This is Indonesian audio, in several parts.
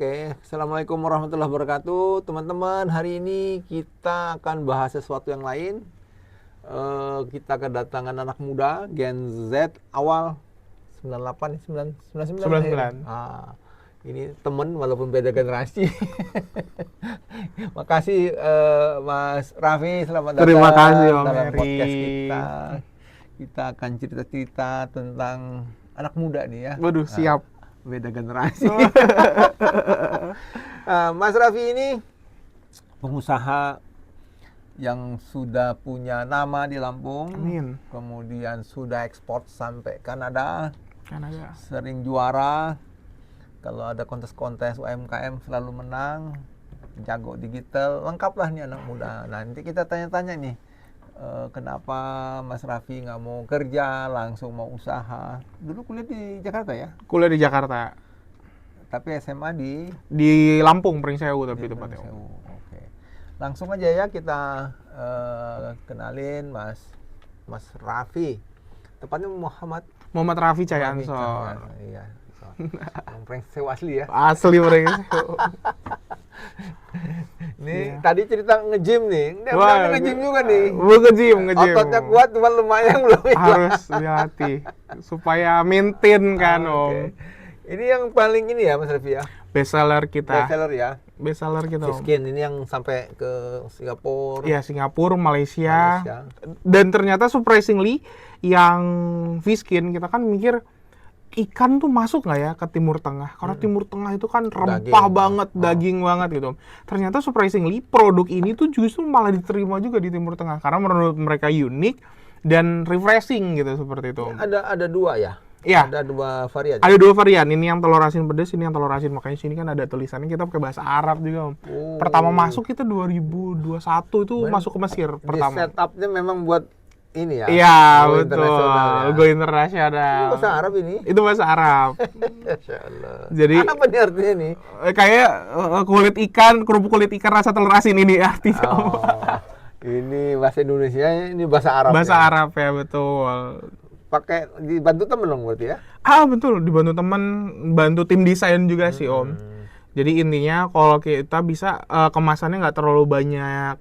Oke, Assalamualaikum warahmatullahi wabarakatuh. Teman-teman, hari ini kita akan bahas sesuatu yang lain. Kita kedatangan anak muda, Gen Z awal 98, 99. 99. Ini teman walaupun beda generasi. Makasih Mas Raffi, selamat datang. Terima kasih Om dalam Heri. podcast kita. Kita akan cerita-cerita tentang anak muda nih ya. Waduh, siap. Beda generasi. Mas Raffi ini pengusaha yang sudah punya nama di Lampung. Amin. Kemudian sudah ekspor sampai Kanada. Kanada. Sering juara. Kalau ada kontes-kontes UMKM selalu menang. Jago digital, lengkap lah nih anak muda. Nah, nanti kita tanya-tanya nih. Kenapa Mas Raffi nggak mau kerja, langsung mau usaha? Dulu kuliah di Jakarta ya? Kuliah di Jakarta. Tapi SMA Di Lampung, Pringsewu tapi tepatnya. Pringsewu. Oke. Langsung aja ya kita kenalin Mas Raffi. Tepatnya Muhammad Raffi Cayansor. Iya. Orang Pringsewu asli ya. Asli Pringsewu. Ini tadi cerita nge-gym nih. Wah, nge-gym juga nih. Nge-gym. Ototnya kuat, cuma lumayan belum hilang. Harus dilatih supaya maintain kan, Om. Oke. Ini yang paling ini ya Mas Raffi ya. Bestseller kita. Bestseller kita, Om. Skin ini yang sampai ke Singapura. Iya, Singapura, Malaysia. Dan ternyata surprisingly yang Viskin kita kan mikir ikan tuh masuk nggak ya ke Timur Tengah? Karena Timur Tengah itu kan rempah banget, daging banget gitu. Ternyata surprisingly produk ini tuh justru malah diterima juga di Timur Tengah karena menurut mereka unik dan refreshing gitu seperti itu. Ada dua ya? Iya. Ada dua varian. Ada dua varian. Ini yang telur asin pedas, ini yang telur asin. Makanya sini kan ada tulisannya kita pakai bahasa Arab juga, Om. Pertama masuk kita 2021 itu masuk ke Mesir pertama. Di setupnya memang buat ini ya? Iya, Go betul. internasional ya? Go internasional. Itu bahasa Arab ini? Itu bahasa Arab. Masya Allah. Jadi apa nih artinya nih? Kayak kulit ikan, kerupuk kulit ikan rasa telur asin ini artinya. Oh, ini bahasa Indonesia, ini bahasa Arab. Bahasa ya? Arab ya, betul. Pakai dibantu temen dong berarti ya? Betul, dibantu teman, bantu tim desain juga sih, Om. Jadi intinya kalau kita bisa kemasannya nggak terlalu banyak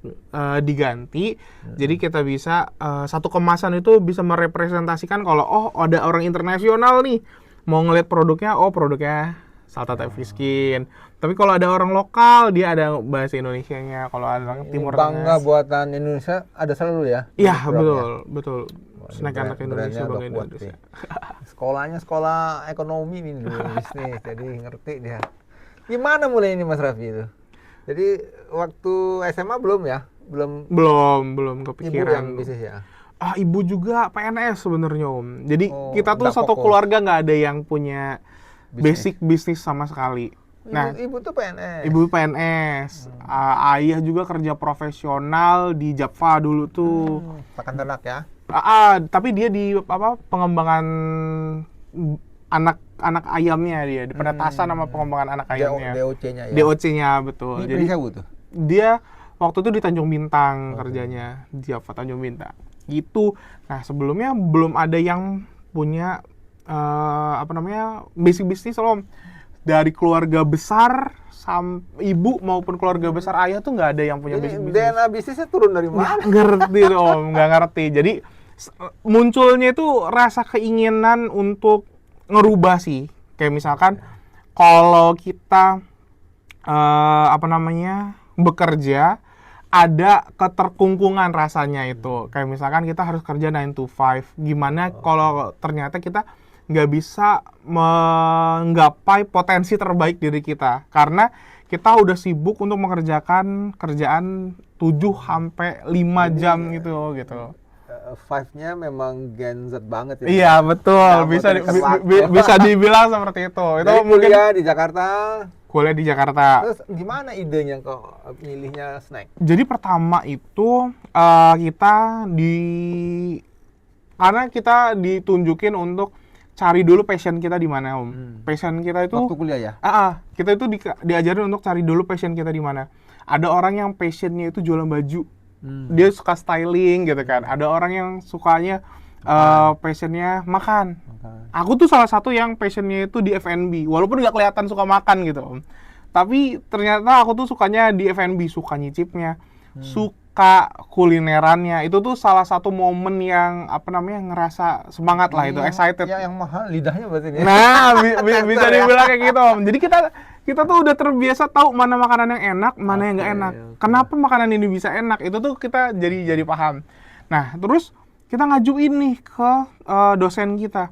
diganti, jadi kita bisa satu kemasan itu bisa merepresentasikan kalau ada orang internasional nih mau ngeliat produknya, produknya Salta Viskin. Tapi kalau ada orang lokal dia ada bahasa Indonesianya. Kalau ada orang Timur Tengah, bangga buatan Indonesia ada selalu ya? Iya betul. Snack anak Indonesia, bangga Indonesia. Sekolahnya sekolah ekonomi nih dulu bisnis, jadi ngerti dia. Gimana mulai ini Mas Raffi itu? Jadi waktu SMA belum ya? Belum kepikiran. Ibu yang bisnis ya? Ibu juga PNS sebenarnya, Om. Jadi kita tuh satu keluarga nggak ada yang punya basic bisnis sama sekali. Ibu tuh PNS? Ibu PNS. Ayah juga kerja profesional di Java dulu tuh. Pakan ternak ya? Tapi dia di pengembangan anak ayamnya, dia di penetasan sama pengembangan anak ayamnya. DOC-nya ya. DOC-nya betul. Jadi tuh. Dia waktu itu di Tanjung Bintang kerjanya, di Java Tanjung Bintang. Gitu. Nah, sebelumnya belum ada yang punya basic bisnis loh. Dari keluarga besar ibu maupun keluarga besar ayah tuh nggak ada yang punya basic bisnis. DNA bisnisnya turun dari mana? Nggak ngerti. Jadi munculnya itu rasa keinginan untuk ngerubah sih. Kayak misalkan kalau kita bekerja ada keterkungkungan rasanya itu. Kayak misalkan kita harus kerja 9 to 5. Gimana kalau ternyata kita nggak bisa menggapai potensi terbaik diri kita. Karena kita udah sibuk untuk mengerjakan kerjaan 7-5 jam gitu. 5-nya memang Gen Z banget ya. Iya, betul. Bisa dibilang seperti itu. Itu mungkin di Jakarta. Kuliah di Jakarta. Terus gimana idenya kok milihnya snack? Jadi pertama itu karena kita ditunjukin untuk cari dulu passion kita di mana, Om. Passion kita itu waktu kuliah ya? Kita itu diajarin untuk cari dulu passion kita di mana. Ada orang yang passionnya itu jualan baju. Dia suka styling gitu kan. Ada orang yang sukanya passionnya makan. Aku tuh salah satu yang passionnya itu di F&B, walaupun nggak kelihatan suka makan gitu. Tapi ternyata aku tuh sukanya di F&B, suka nyicipnya, suka kulinerannya. Itu tuh salah satu momen yang apa namanya ngerasa semangat lah itu, excited. Ya yang mahal lidahnya berarti nih. Nah, bisa dibilang kayak gitu Om. Jadi kita tuh udah terbiasa tahu mana makanan yang enak, mana yang nggak enak. Oke. Kenapa makanan ini bisa enak? Itu tuh kita jadi paham. Nah, terus kita ngajuin nih ke dosen kita.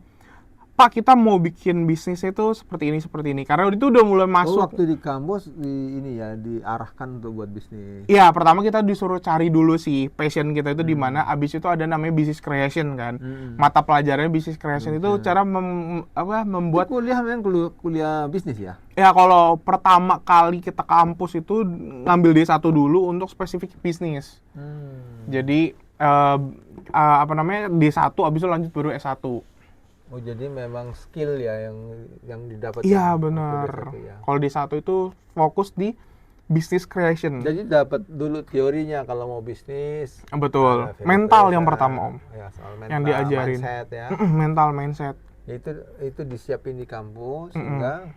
Pak, kita mau bikin bisnis itu seperti ini. Karena itu udah mulai masuk. Waktu di kampus ini ya diarahkan untuk buat bisnis. Iya, pertama kita disuruh cari dulu sih passion kita itu di mana. Abis itu ada namanya business creation kan. Mata pelajarannya business creation itu cara membuat Kuliah memang kuliah bisnis ya. ya kalau pertama kali kita ke kampus itu ngambil D1 dulu untuk spesifik bisnis. Jadi D1 abis itu lanjut baru S1. Oh jadi memang skill ya yang didapat. Iya waktu benar. D1 ya. Kalau D1 itu fokus di business creation. Jadi dapat dulu teorinya kalau mau bisnis. Betul. ada Mental value yang creation, pertama Om. Ya, soal mental, Yang diajarin. mindset ya. Mental mindset. Ya, itu disiapin di kampus sehingga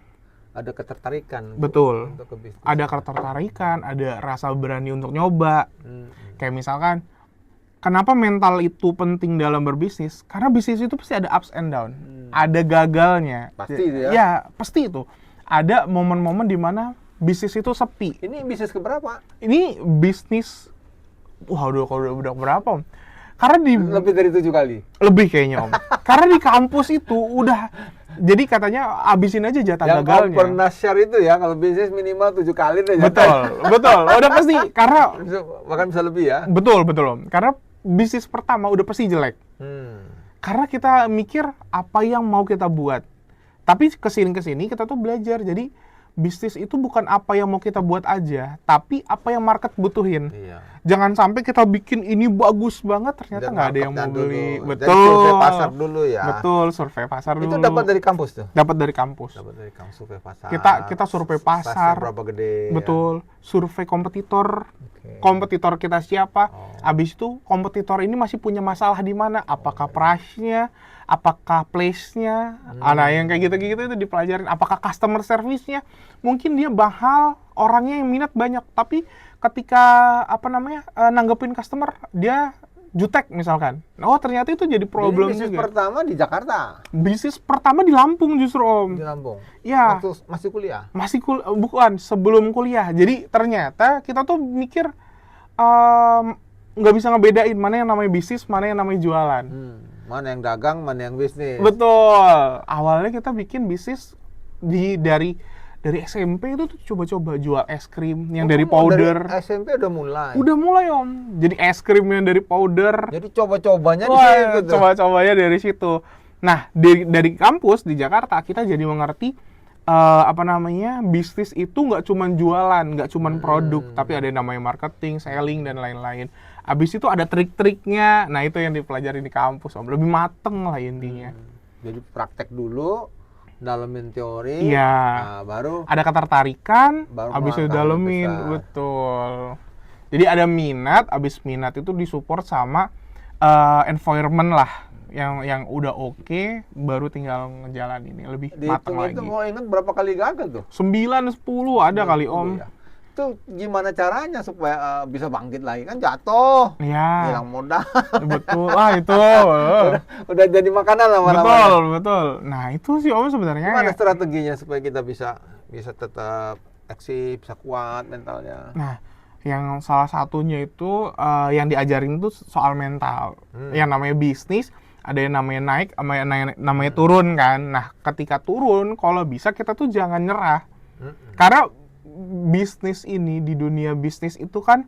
ada ketertarikan Betul. untuk ke bisnis. Ada ketertarikan, ada rasa berani untuk nyoba. Kayak misalkan, kenapa mental itu penting dalam berbisnis? Karena bisnis itu pasti ada ups and down. Ada gagalnya. Pasti itu ya? Ya, pasti itu. Ada momen-momen di mana bisnis itu sepi. Ini bisnis keberapa? Ini bisnis, waduh, kalau udah berapa Om? Karena Lebih dari 7 kali. lebih kayaknya Om. Karena di kampus itu udah, jadi katanya abisin aja jatah Yang gagalnya. Om pernah share itu ya, kalau bisnis minimal 7 kali deh. Betul. Udah pasti, karena Bahkan bisa lebih ya. betul Om. Karena bisnis pertama udah pasti jelek. Karena kita mikir apa yang mau kita buat. Tapi kesini kita tuh belajar. Jadi bisnis itu bukan apa yang mau kita buat aja, tapi apa yang market butuhin. Iya. Jangan sampai kita bikin ini bagus banget, ternyata Dan nggak ada yang mau marketnya beli. dulu. Betul. Jadi survei pasar dulu ya. Betul, survei pasar dulu. Itu dapat dari kampus tuh. Dapat dari kampus. Dapat dari kampus survei pasar. Kita survei pasar. Pasar berapa gede. Betul. Survei kompetitor. Oke. Kompetitor kita siapa? Oh. Habis itu kompetitor ini masih punya masalah di mana? Apakah price-nya? Apakah place-nya? Nah, yang kayak gitu-gitu itu dipelajarin. Apakah customer service-nya? Mungkin dia mahal, orangnya yang minat banyak, tapi ketika nanggepin customer, dia jutek misalkan. Oh, ternyata itu jadi problem Jadi bisnis juga. pertama di Jakarta, Bisnis pertama di Lampung justru Om. di Lampung. Iya. Waktu masih kuliah. Bukan, sebelum kuliah. Jadi ternyata kita tuh mikir nggak bisa ngebedain mana yang namanya bisnis, mana yang namanya jualan. Mana yang dagang, mana yang bisnis. Betul. Awalnya kita bikin bisnis dari SMP itu tuh coba-coba jual es krim yang dari powder. Dari SMP udah mulai. Udah mulai Om. Jadi es krim yang dari powder. Jadi coba-cobanya di Wah, situ tuh. coba-cobanya dari situ. Nah, dari kampus di Jakarta kita jadi mengerti bisnis itu nggak cuma jualan, nggak cuma produk, tapi ada yang namanya marketing, selling dan lain-lain. Abis itu ada trik-triknya. Nah, itu yang dipelajari di kampus Om. Lebih mateng lah intinya. Jadi praktek dulu, dalemin teori. Iya. Nah, baru Ada ketertarikan, Baru abis itu melangkah lebih dalemin, besar. betul. Jadi ada minat, abis minat itu disupport sama environment lah, yang udah oke, baru tinggal ngejalanin ini lebih matang lagi. itu mau ingat berapa kali gagal tuh? 9, 10 ada kali Om. Ya. Itu gimana caranya supaya bisa bangkit lagi? Kan jatuh, Ya, hilang modal. betul. Wah itu. Udah jadi makanan lama-lama. Betul. Nah itu sih Om sebenarnya. Gimana strateginya supaya kita bisa tetap eksis, bisa kuat mentalnya? Nah, yang salah satunya itu yang diajarin itu soal mental. Yang namanya bisnis, ada yang namanya naik, sama yang namanya turun kan. Nah, ketika turun, kalau bisa kita tuh jangan nyerah. Karena bisnis ini, di dunia bisnis itu kan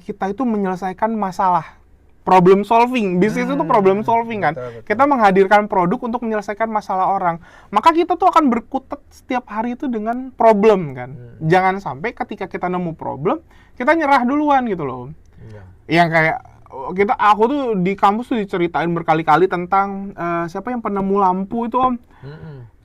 kita itu menyelesaikan masalah. Problem solving. Bisnis itu problem solving kan. Betul. Kita menghadirkan produk untuk menyelesaikan masalah orang. Maka kita tuh akan berkutat setiap hari itu dengan problem kan. Jangan sampai ketika kita nemu problem, kita nyerah duluan gitu loh. Iya. Yang kayak aku tuh di kampus tuh diceritain berkali-kali tentang siapa yang penemu lampu itu Om.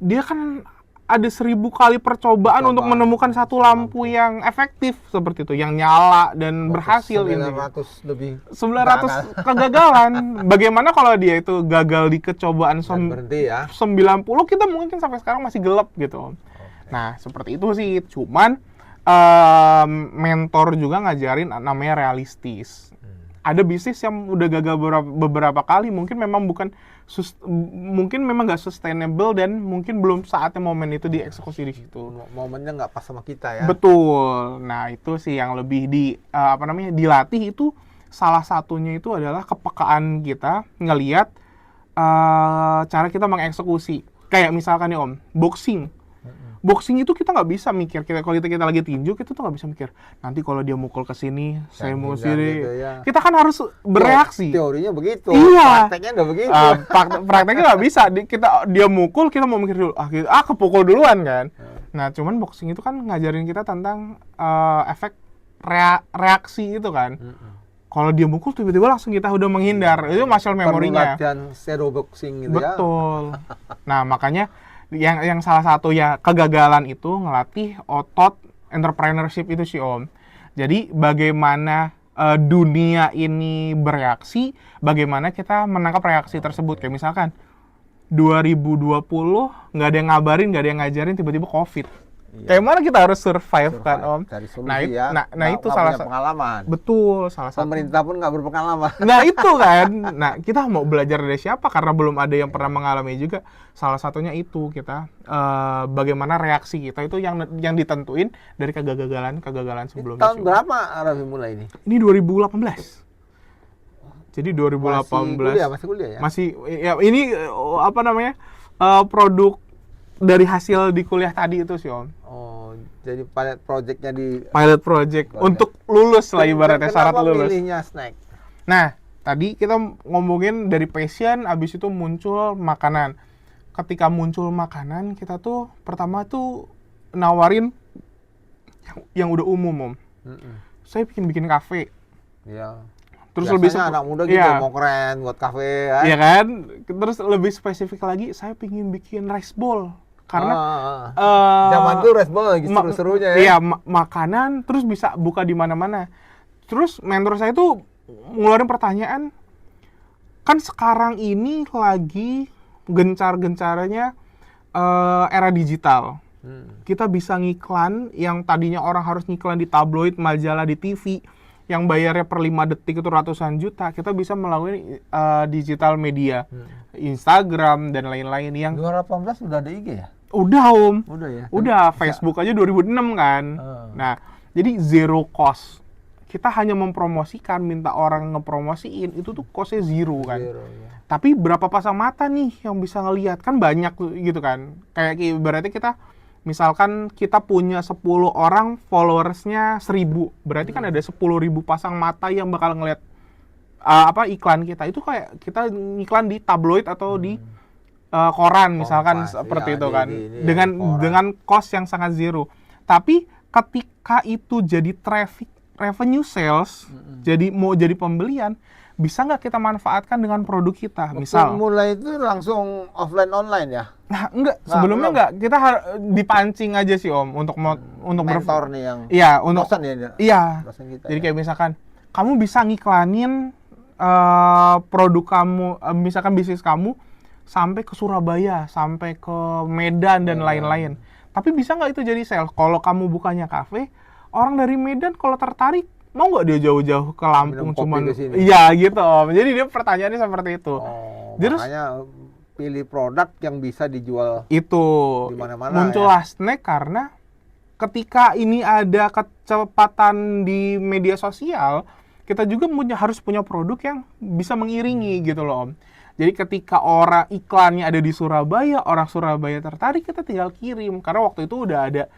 Dia kan ada 1000 kali percobaan untuk menemukan satu lampu yang efektif seperti itu, yang nyala dan berhasil ini. 900 lebih 900 kegagalan. Bagaimana kalau dia itu gagal di kecobaan dan berhenti ya. 90, kita mungkin sampai sekarang masih gelap gitu. Nah, seperti itu sih. Cuman mentor juga ngajarin namanya realistis. Ada bisnis yang udah gagal beberapa kali, mungkin memang nggak sustainable dan mungkin belum saatnya momen itu dieksekusi di situ. Momennya nggak pas sama kita ya. Betul. Nah, itu sih yang lebih dilatih itu, salah satunya itu adalah kepekaan kita ngelihat cara kita mengeksekusi. Kayak misalkan nih Om, boxing. Boxing itu kita nggak bisa mikir, kalau kita lagi tinju, kita tuh nggak bisa mikir, nanti kalau dia mukul ke sini, saya mau sini. Gitu, ya. Kita kan harus bereaksi. Teorinya begitu, iya. Prakteknya udah begitu. Prakteknya nggak bisa. Dia mukul, kita mau mikir dulu, kepukul duluan kan. Nah, cuman boxing itu kan ngajarin kita tentang efek reaksi itu kan. Kalau dia mukul, tiba-tiba langsung kita udah menghindar. Itu muscle memory-nya. Perlu latihan shadow boxing gitu. Betul. Nah, makanya yang salah satu ya kegagalan itu ngelatih otot entrepreneurship itu sih Om. Jadi bagaimana dunia ini bereaksi, bagaimana kita menangkap reaksi tersebut. Kayak misalkan 2020 nggak ada yang ngabarin, nggak ada yang ngajarin, tiba-tiba COVID. Iya. Kayak mana kita harus survive kan Om? Cari solusi nah, ya. Nah itu salah satu pengalaman. Betul, salah satu. Pemerintah pun nggak berpengalaman. Nah itu kan. Nah kita mau belajar dari siapa? Karena belum ada yang pernah mengalami juga. Salah satunya itu kita bagaimana reaksi kita itu yang ditentuin dari kegagalan sebelumnya. Tahun berapa Raffi mulai ini? Ini 2018. Jadi 2018. Masih kuliah ya? Masih ya ini produk dari hasil di kuliah tadi itu sih Om. Oh, jadi pilot project-nya pilot project untuk lulus lah ibaratnya, syarat lulus. Kenapa milihnya snack? Nah, tadi kita ngomongin dari passion, abis itu muncul makanan. Ketika muncul makanan, kita tuh pertama tuh nawarin yang udah umum Om. Saya bikin kafe. Iya. Terus biasanya anak muda gitu mau keren buat kafe kan? Iya kan? Terus lebih spesifik lagi, saya pingin bikin rice bowl. Karena zaman itu rice bowl lagi seru-serunya ya. Iya, makanan terus bisa buka di mana-mana. Terus mentor saya tuh ngeluarin pertanyaan, kan sekarang ini lagi gencar-gencarnya era digital. Kita bisa ngiklan yang tadinya orang harus ngiklan di tabloid, majalah, di TV, yang bayarnya per 5 detik itu ratusan juta, kita bisa melalui digital media, Instagram dan lain-lain yang 2018 sudah ada IG ya? Udah Om. Udah ya? Udah, Facebook aja 2006 kan. Nah, jadi zero cost. Kita hanya mempromosikan, minta orang ngepromosiin, itu tuh costnya zero kan. Zero, ya. Tapi berapa pasang mata nih yang bisa ngelihat? Kan banyak gitu kan. Kayak berarti kita, misalkan kita punya 10 orang, followersnya 1000. Berarti kan ada 10.000 pasang mata yang bakal ngelihat iklan kita. Itu kayak kita iklan di tabloid atau di koran misalkan, seperti itu kan. Dengan cost yang sangat zero. Tapi ketika itu jadi traffic, revenue sales, jadi pembelian, bisa nggak kita manfaatkan dengan produk kita? Misal mulai itu langsung offline online ya? Nah, sebelumnya enggak. Kita dipancing aja sih Om untuk mentor nih yang dosen ya. Iya. Dosen kita, jadi kayak misalkan kamu bisa ngiklanin produk kamu, misalkan bisnis kamu sampai ke Surabaya, sampai ke Medan dan lain-lain. Tapi bisa nggak itu jadi sales? Kalau kamu bukanya kafe, orang dari Medan kalau tertarik, mau nggak dia jauh-jauh ke Lampung cuman? Iya gitu Om. Jadi dia pertanyaannya seperti itu. Makanya pilih produk yang bisa dijual itu di mana-mana. Muncullah snack karena ketika ini ada kecepatan di media sosial, kita juga harus punya produk yang bisa mengiringi gitu loh Om. Jadi ketika orang iklannya ada di Surabaya, orang Surabaya tertarik, kita tinggal kirim. Karena waktu itu udah ada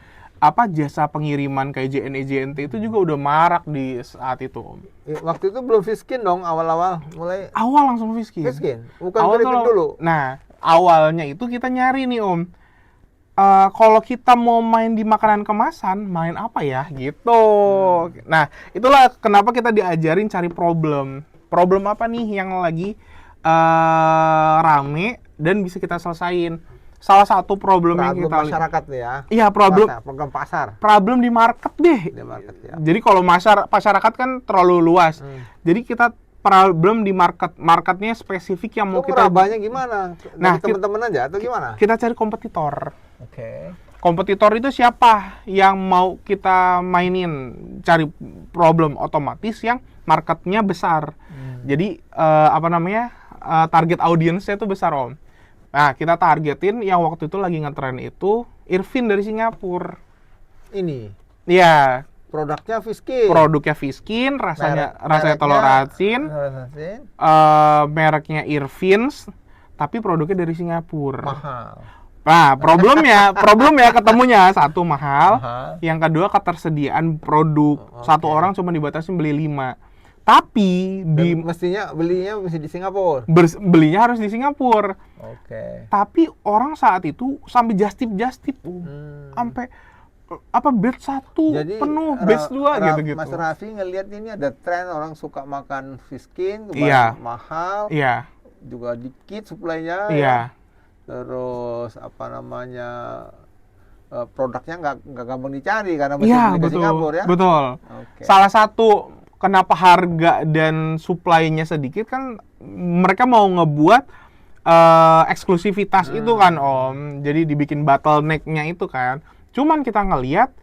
jasa pengiriman kayak JNE JNT itu juga udah marak di saat itu Om. Waktu itu belum Viskin dong awal-awal mulai. Awal langsung Viskin. Bukan Gripin dulu. Nah, awalnya itu kita nyari nih Om. Kalau kita mau main di makanan kemasan, main apa ya gitu. Nah, itulah kenapa kita diajarin cari problem. Problem apa nih yang lagi rame dan bisa kita selesain. Salah satu problem yang kita lihat masyarakat nih ya. Iya, problem pasar. Problem di market deh. Di market ya. Jadi kalau masyarakat kan terlalu luas. Jadi kita problem di marketnya spesifik yang mau kita. Merabahnya gimana? Nah, teman-teman aja atau gimana? Kita cari kompetitor. Oke. Kompetitor itu siapa yang mau kita mainin, cari problem, otomatis yang marketnya besar. Jadi target audiensnya itu besar, Om. Nah, kita targetin yang waktu itu lagi ngetren itu Irvin dari Singapura. Ini Iya, produknya Fiskin. produknya Fiskin, rasanya telur asin, mereknya Irvins, tapi produknya dari Singapura. Mahal. Nah, problemnya ketemunya, satu mahal, yang kedua ketersediaan produk. Satu orang cuma dibatasi beli 5. Tapi mestinya belinya mesti di Singapura. Belinya harus di Singapura. Oke. Tapi orang saat itu sampai just tip, sampai batch 1 Jadi, penuh, batch 2 gitu-gitu. Mas Raffi ngelihat ini ada tren orang suka makan Fiskin, Iya. mahal, Iya, juga dikit suplainya. iya. Ya. Terus produknya nggak gampang dicari karena mesti Iya, beli ke betul. Singapura ya. Betul. Oke. Salah satu kenapa harga dan supply-nya sedikit kan mereka mau ngebuat eksklusivitas itu kan, Om. Jadi dibikin bottleneck-nya itu kan. Cuman kita ngelihat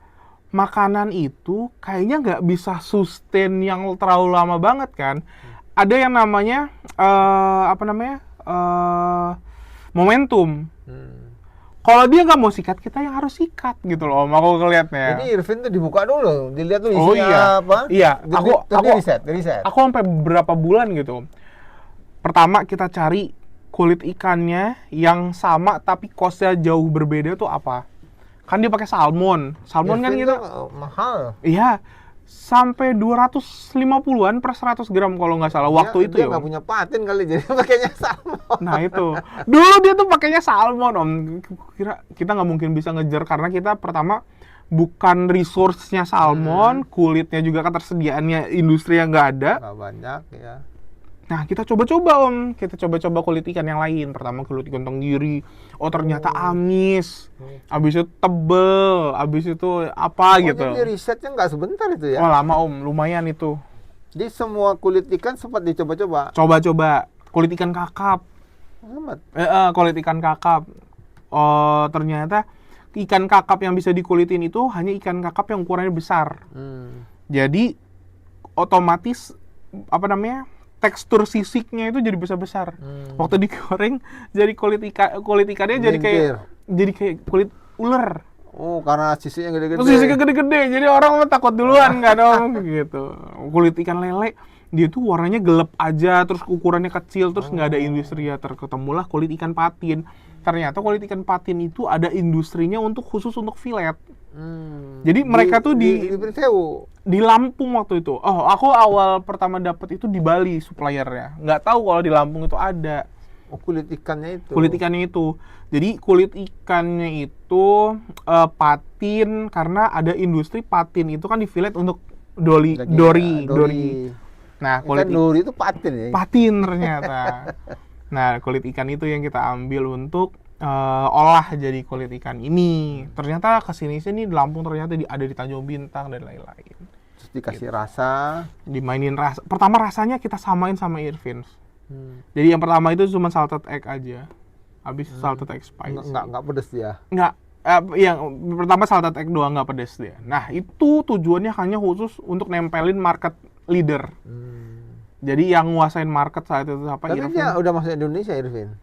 makanan itu kayaknya nggak bisa sustain yang terlalu lama banget kan. Ada yang namanya momentum. Kalau dia nggak mau sikat, kita yang harus sikat gitu loh, Om. Aku ngelihatnya. Jadi Irvin tuh dibuka dulu, dilihat tuh Oh, isinya iya. apa. Iya, Di riset. Aku sampai beberapa bulan gitu. Pertama kita cari kulit ikannya yang sama tapi cost-nya jauh berbeda tuh apa? Kan dia pakai salmon. Salmon kan Irvin kita tuh mahal. iya, sampai 250-an per 100 gram kalau nggak salah waktu itu dia ya. nggak punya paten kali jadi pakainya salmon. Nah itu, dulu dia tuh pakainya salmon, Om. Kira kita nggak mungkin bisa ngejar karena kita pertama bukan resource-nya salmon, kulitnya juga ketersediaannya industri yang nggak ada. Nggak banyak ya. Nah, kita coba-coba, Om. Kita coba-coba kulit ikan yang lain. Pertama kulit ikan tenggiri. Oh, ternyata amis. Abis itu tebel. Abis itu apa gitu. Jadi risetnya nggak sebentar itu ya? Wah, lama, Om. Lumayan itu. Jadi semua kulit ikan sempat dicoba-coba? Coba-coba. Kulit ikan kakap. Amat. Kulit ikan kakap. Oh, ternyata ikan kakap yang bisa dikulitin itu hanya ikan kakap yang ukurannya besar. Jadi, otomatis, tekstur sisiknya itu jadi besar-besar. Waktu digoreng jadi kulit ikannya jadi kayak kulit ular. Oh, karena sisiknya gede-gede. Terus sisiknya gede-gede, jadi orang takut duluan kan dong gitu. Kulit ikan lele dia tuh warnanya gelap aja, terus ukurannya kecil, terus nggak ada industri ya. Terketemulah kulit ikan patin. Ternyata kulit ikan patin itu ada industrinya khusus untuk filet. Jadi mereka tuh di Lampung waktu itu. Oh, aku awal pertama dapat itu di Bali suppliernya. Nggak tahu kalau di Lampung itu ada. Oh, kulit ikannya itu. Kulit ikannya itu. Jadi kulit ikannya itu patin karena ada industri patin itu kan di filet untuk dori. Nah, kulit ikan dori itu patin ya. Patin ternyata. Nah, kulit ikan itu yang kita ambil untuk olah jadi kulit ikan ini. Ternyata kesini-sini di Lampung ternyata ada di Tanjung Bintang dan lain-lain. Terus dikasih rasa, dimainin rasa. Pertama rasanya kita samain sama Irvins. Jadi yang pertama itu cuma salted egg aja. Habis salted egg spicy. Nggak pedes ya? Nggak. Yang pertama salted egg doang nggak pedes dia. Nah itu tujuannya hanya khusus untuk nempelin market leader. Jadi yang nguasain market saat itu apa? Tapi dia udah masuk Indonesia, Irvin?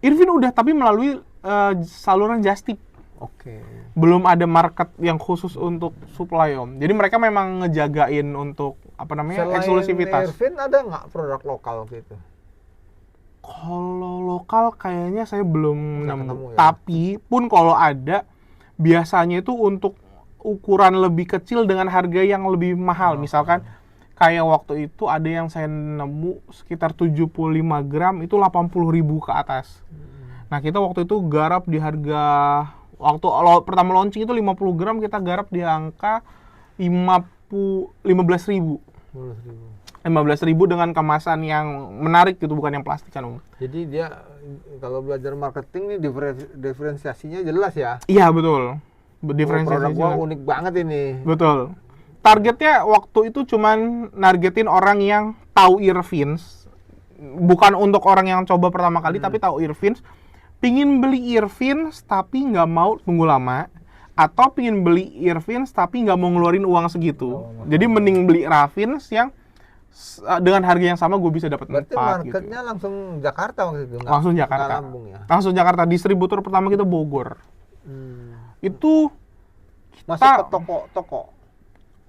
Irvin udah, tapi melalui saluran just tip. Oke. Belum ada market yang khusus untuk supply, Om. Jadi mereka memang ngejagain untuk eksklusivitas. Irvin ada nggak produk lokal gitu? Kalau lokal kayaknya saya belum nemu. Ya? Tapi pun kalau ada, biasanya itu untuk ukuran lebih kecil dengan harga yang lebih mahal. Misalkan kayak waktu itu ada yang saya nemu sekitar 75 gram itu 80.000 ke atas. Nah kita waktu itu garap di harga, waktu pertama launching itu 50 gram kita garap di angka 15.000. 15.000 dengan kemasan yang menarik gitu, bukan yang plastik kan, Om. Jadi dia kalau belajar marketing nih diferensiasinya jelas ya? Iya betul. Diferensiasinya produk gua unik banget ini. Betul. Targetnya waktu itu cuman nargetin orang yang tahu Irvins, bukan untuk orang yang coba pertama kali tapi tahu Irvins, pingin beli Irvins tapi nggak mau tunggu lama, atau pengen beli Irvins tapi nggak mau ngeluarin uang segitu. Jadi mending beli Ravins yang dengan harga yang sama gue bisa dapat 4 Berarti gitu. marketnya langsung Jakarta waktu itu? Langsung Jakarta. Nggak Lampung ya? Langsung Jakarta. Distributor pertama kita Bogor. Itu Masuk ke toko-toko?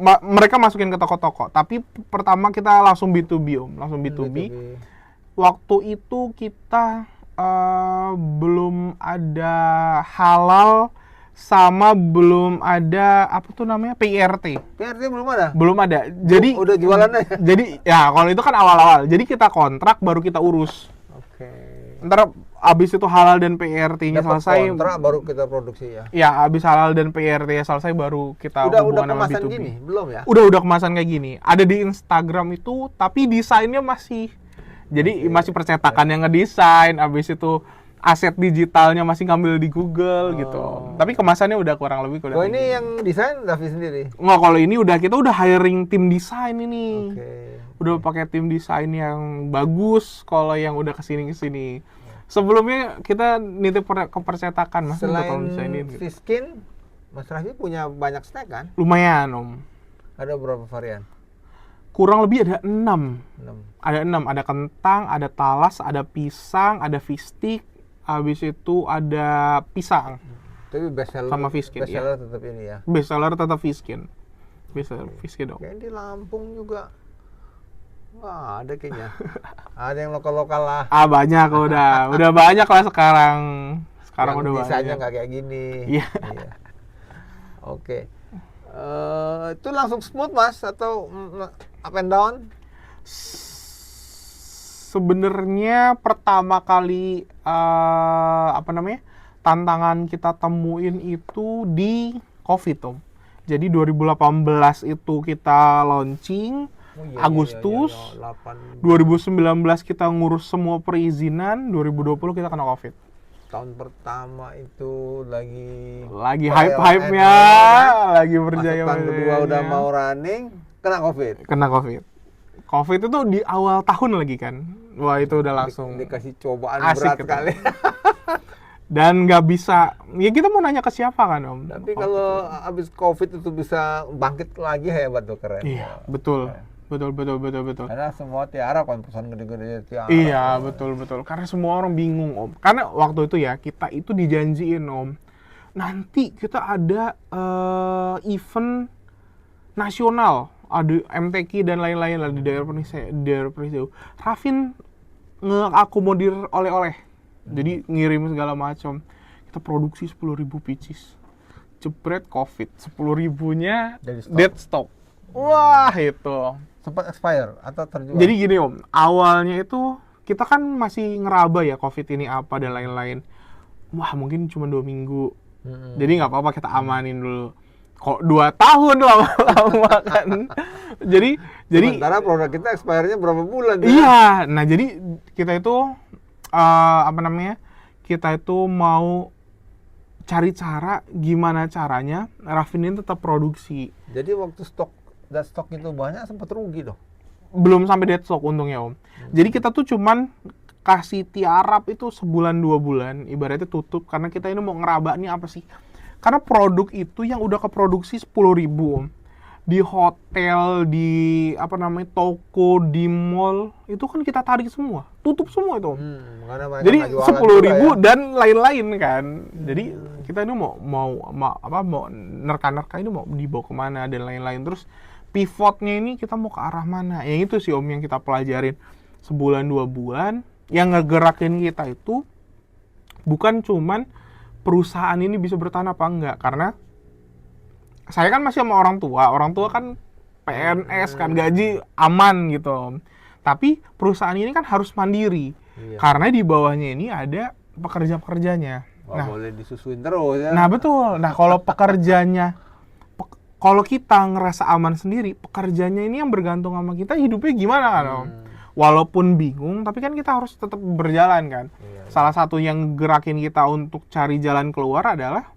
mereka masukin ke toko-toko. Tapi pertama kita langsung B2B Om. Langsung B2B. Waktu itu kita belum ada halal sama belum ada apa tuh namanya PRT. PRT belum ada? Belum ada. Jadi udah jualannya. Jadi ya kalau itu kan awal-awal. Jadi kita kontrak baru kita urus. Oke. Ntar abis itu halal dan PRT-nya Dapat selesai. kontrak baru kita produksi ya. Ya abis halal dan PRT-nya selesai baru kita Udah hubungan sama kemasan B2B. gini? Belum ya? Udah kemasan kayak gini. Ada di Instagram itu, tapi desainnya masih. Jadi masih percetakan yang ngedesain. Abis itu aset digitalnya masih ngambil di Google gitu. Tapi kemasannya udah kurang lebih. Oh ini yang desain Davi sendiri? Nggak, kalau ini kita udah hiring tim desain ini. Oke. Udah pakai tim desain yang bagus kalau yang udah kesini. Sebelumnya kita nitip ke percetakan Mas. Selain desainin, gitu. Fiskin, Mas Raffi punya banyak snack kan? Lumayan Om. Ada berapa varian? Kurang lebih ada 6. 6. Ada 6, ada kentang, ada talas, ada pisang, ada fish stick, habis itu ada pisang. Tapi bestseller Sama Fiskin, bestseller tetap ini ya. Bestseller tetap Fiskin. Bestseller Fiskin dong. Kayak di Lampung juga. Wah, ada kayaknya. Ada yang lokal-lokal lah. Banyak udah banyak lah sekarang. Sekarang yang udah desainnya banyak. nggak kayak gini. Iya. Iya. Oke. Itu langsung smooth Mas atau up and down? Sebenarnya pertama kali tantangan kita temuin itu di COVID Om. Jadi 2018 itu kita launching, Agustus. 2019 kita ngurus semua perizinan, 2020 kita kena COVID. Tahun pertama itu lagi hype-hype-nya, lagi berjaya. Tahun kedua udah mau running, kena COVID. Kena COVID. COVID itu di awal tahun lagi kan. Wah, itu udah langsung dikasih cobaan asik berat gitu. sekali. Dan nggak bisa, ya kita mau nanya ke siapa kan Om? Tapi kalau abis COVID itu bisa bangkit lagi hebat tuh, keren. Iya, betul. Betul. Karena semua tiara kan, perusahaan gede-gede tiara. Iya, betul. Karena semua orang bingung Om. Karena waktu itu ya, kita itu dijanjiin Om, nanti kita ada event nasional, ada MTQ dan lain-lain lah di daerah Penisau. Raffin ngeakomodir oleh-oleh. Jadi ngirim segala macam. Kita produksi 10.000 pieces. Jebret COVID, 10.000-nya dead stock. Wah, itu. Sempat expire atau terjual? Jadi gini Om, awalnya itu kita kan masih ngeraba ya COVID ini apa dan lain-lain. Wah, mungkin cuma 2 minggu. Jadi nggak apa-apa, kita amanin dulu. Kok 2 tahun lama kan? Jadi sementara produk kita expire-nya berapa bulan? Iya, nah jadi kita itu kita itu mau cari cara gimana caranya Raffin ini tetap produksi. Jadi waktu dead stock itu banyak, sempat rugi dong? Belum sampai dead stock untungnya Om. Jadi kita tuh cuman kasih tiarap itu 1-2 bulan, ibaratnya tutup karena kita ini mau ngeraba nih apa sih? Karena produk itu yang udah keproduksi 10.000 Om. Di hotel, di toko, di mall, itu kan kita tarik semua, tutup semua itu. Jadi 10.000 ya? Dan lain-lain kan. Jadi kita ini mau nerka-nerka ini mau dibawa kemana dan lain-lain. Terus pivotnya ini kita mau ke arah mana? Yang itu sih Om yang kita pelajarin 1-2 bulan. Yang ngegerakin kita itu bukan cuman perusahaan ini bisa bertahan apa enggak, karena saya kan masih sama orang tua kan PNS kan, gaji aman gitu. Tapi perusahaan ini kan harus mandiri, karena di bawahnya ini ada pekerja-pekerjanya. Boleh disusuin terus ya. Nah betul, kalau pekerjanya, kalau kita ngerasa aman sendiri, pekerjanya ini yang bergantung sama kita, hidupnya gimana kan Om? Walaupun bingung, tapi kan kita harus tetap berjalan kan. Salah satu yang gerakin kita untuk cari jalan keluar adalah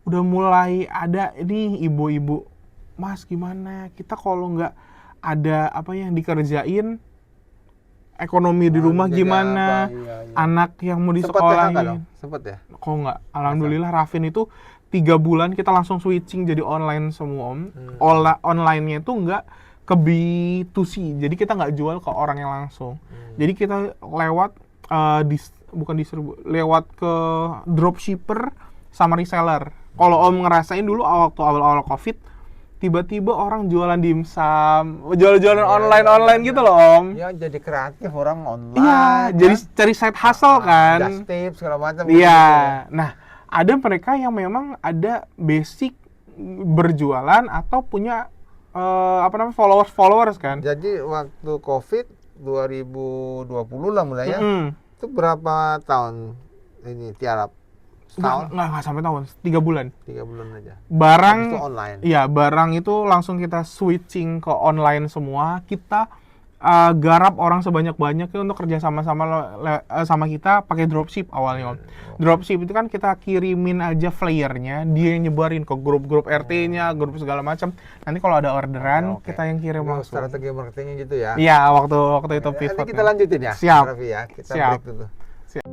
udah mulai ada ini ibu-ibu, Mas gimana kita kalau nggak ada yang dikerjain, ekonomi di rumah gimana, anak yang mau disekolahin. Sempet ya? Kok nggak? Alhamdulillah Raffin itu 3 bulan kita langsung switching jadi online semua Om. Online-nya itu nggak ke B2C, jadi kita nggak jual ke orang yang langsung. Jadi kita lewat lewat ke dropshipper sama reseller. Kalau Om ngerasain dulu waktu awal-awal COVID, tiba-tiba orang jualan dimsum, jualan online gitu loh Om. Ya jadi kreatif orang online. Iya, jadi cari side hustle kan. Just tips segala macam. Iya. Gitu. Nah, ada mereka yang memang ada basic berjualan atau punya followers kan. Jadi waktu COVID 2020 lah mulai ya. Itu berapa tahun ini tiarap? Setahun? Nggak sampai tahun, 3 bulan. 3 bulan aja. Barang Habis itu online. Iya, barang itu langsung kita switching ke online semua. Kita garap orang sebanyak-banyaknya untuk kerja sama sama kita pakai dropship awalnya Om. Dropship itu kan kita kirimin aja flyernya, dia yang nyebarin ke grup-grup RT-nya, grup segala macam. Nanti kalau ada orderan, Oke. kita yang kirim Itu langsung. strategi marketingnya gitu ya. Iya, waktu itu Nanti pivot. kita lanjutin ya. Siap. Raffi ya. Kita Siap. break dulu. Siap.